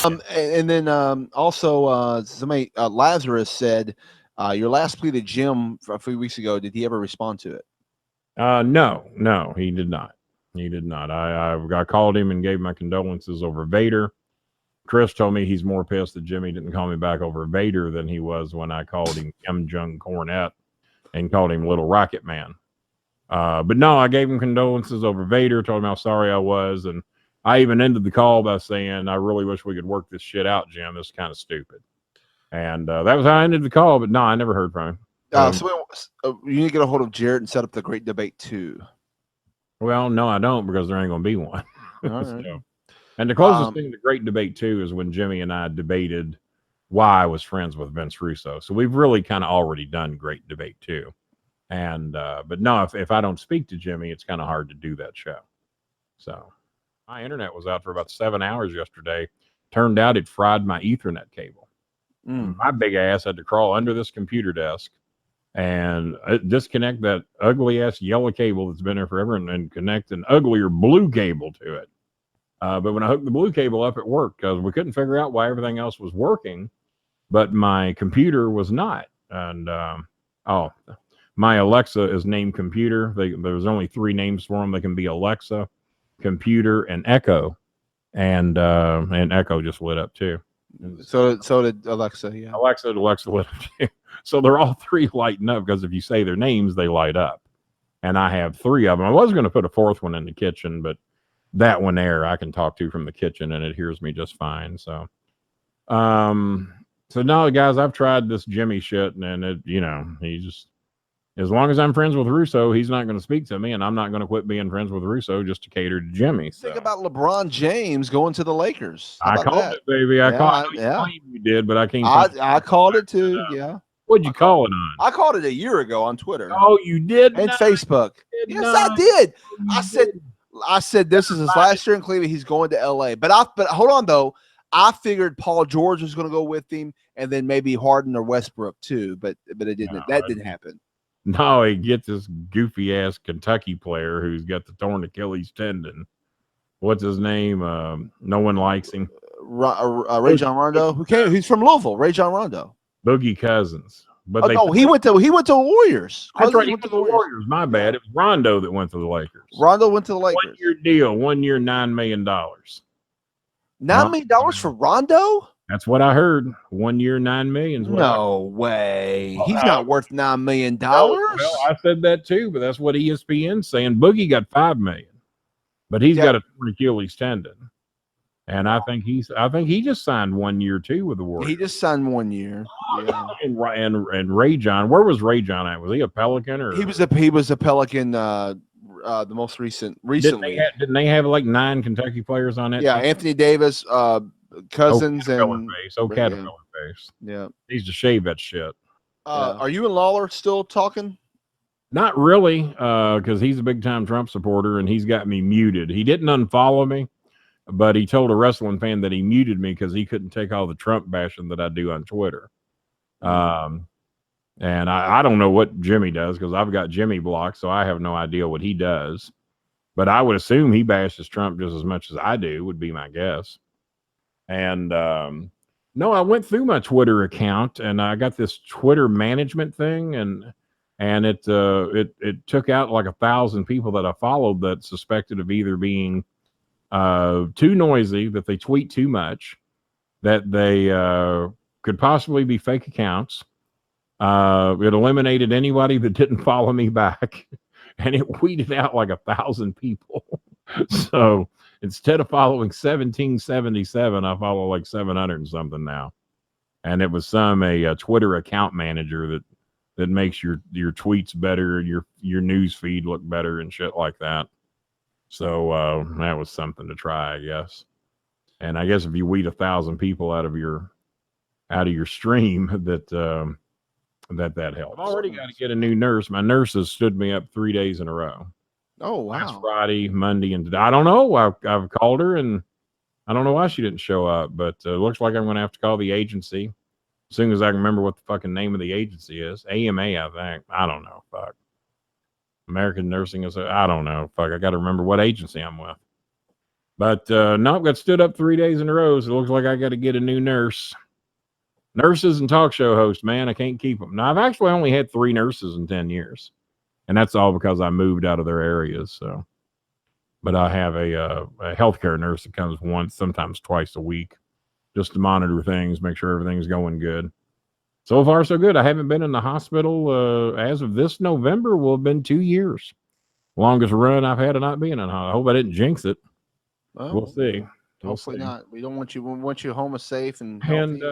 And then also somebody Lazarus said your last plea to Jim a few weeks ago. Did he ever respond to it? No, he did not. He did not. I called him and gave my condolences over Vader. Chris told me he's more pissed that Jimmy didn't call me back over Vader than he was when I called him Kim Jong Cornette and called him Little Rocket Man. But no, I gave him condolences over Vader, told him how sorry I was, and I even ended the call by saying, I really wish we could work this shit out, Jim. This is kind of stupid. And that was how I ended the call, but no, I never heard from him. So you need to get a hold of Jarrett and set up the Great Debate 2. Well, no, I don't, because there ain't going to be one. Right. So, and the closest thing to Great Debate 2 is when Jimmy and I debated why I was friends with Vince Russo. So we've really kind of already done Great Debate 2. And but no, if I don't speak to Jimmy, it's kind of hard to do that show. So my internet was out for about 7 hours yesterday. Turned out it fried my Ethernet cable. My big ass had to crawl under this computer desk and disconnect that ugly ass yellow cable that's been there forever and connect an uglier blue cable to it. But when I hooked the blue cable up, it worked because we couldn't figure out why everything else was working, but my computer was not. And my Alexa is named Computer. There's only 3 names for them. They can be Alexa, Computer, and Echo. And Echo just lit up too. So did Alexa. Yeah, Alexa lit up too. So they're all 3 lighting up because if you say their names, they light up. And I have 3 of them. I was going to put a 4th one in the kitchen, but that one there I can talk to from the kitchen and it hears me just fine. So, so no, guys, I've tried this Jimmy shit, and it, he just, as long as I'm friends with Russo, he's not going to speak to me, and I'm not going to quit being friends with Russo just to cater to Jimmy. So. Think about LeBron James going to the Lakers. I called it, baby. I called it. Yeah. You did, but I can't. I called it too. Yeah. What'd you call it on? I called it a year ago on Twitter. Oh, you did? And Facebook. Yes, I did. I said this is his last year in Cleveland. He's going to LA. But hold on though. I figured Paul George was going to go with him, and then maybe Harden or Westbrook too. But it didn't. No, that didn't happen. No, he gets this goofy ass Kentucky player who's got the torn Achilles tendon. What's his name? No one likes him. Rajon Rondo. Who came? He's from Louisville. Rajon Rondo. Boogie Cousins. But he went to Warriors. That's right. He went to the Warriors. My bad. It was Rondo that went to the Lakers. Rondo went to the Lakers. 1 year deal. 1 year, $9 million. $9 million for Rondo? That's what I heard. 1 year, $9 million. No way. He's not worth $9 million. Well, I said that too, but that's what ESPN's saying. Boogie got $5 million, but he's got a torn Achilles tendon. And I think he just signed 1 year too with the Warriors. He just signed 1 year. Yeah. And Rajon, where was Rajon at? Was he a Pelican or he was a Pelican the most recently. Didn't they have like 9 Kentucky players on that? Yeah, team? Anthony Davis, Cousins, and Caterpillar face. Yeah. Needs to shave that shit. Are you and Lawler still talking? Not really, because he's a big time Trump supporter and he's got me muted. He didn't unfollow me. But he told a wrestling fan that he muted me because he couldn't take all the Trump bashing that I do on Twitter. And I don't know what Jimmy does because I've got Jimmy blocked, so I have no idea what he does. But I would assume he bashes Trump just as much as I do, would be my guess. And no, I went through my Twitter account and I got this Twitter management thing, and it took out like 1,000 people that I followed that suspected of either being too noisy, that they tweet too much, that they could possibly be fake accounts. It eliminated anybody that didn't follow me back, and it weeded out like 1,000 people. So instead of following 1777, I follow like 700 and something now. And it was a Twitter account manager that makes your tweets better and your news feed look better and shit like that. So that was something to try, I guess. And I guess if you weed 1,000 people out of your stream, that helps. I've already got to get a new nurse. My nurse has stood me up 3 days in a row. Oh wow! Last Friday, Monday, and today. I don't know. I've called her, and I don't know why she didn't show up. But it looks like I'm going to have to call the agency as soon as I can remember what the fucking name of the agency is. AMA, I think. I don't know. Fuck. American Nursing is, I don't know. Fuck, I got to remember what agency I'm with. But no, got stood up 3 days in a row. So it looks like I got to get a new nurse. Nurses and talk show hosts, man, I can't keep them. Now, I've actually only had 3 nurses in 10 years. And that's all because I moved out of their areas. So, but I have a healthcare nurse that comes once, sometimes twice a week, just to monitor things, make sure everything's going good. So far, so good. I haven't been in the hospital as of this November. Will have been 2 years. Longest run I've had of not being in hospital. I hope I didn't jinx it. Well, we'll see. Hopefully not. We don't want you. We want you home safe and healthy. And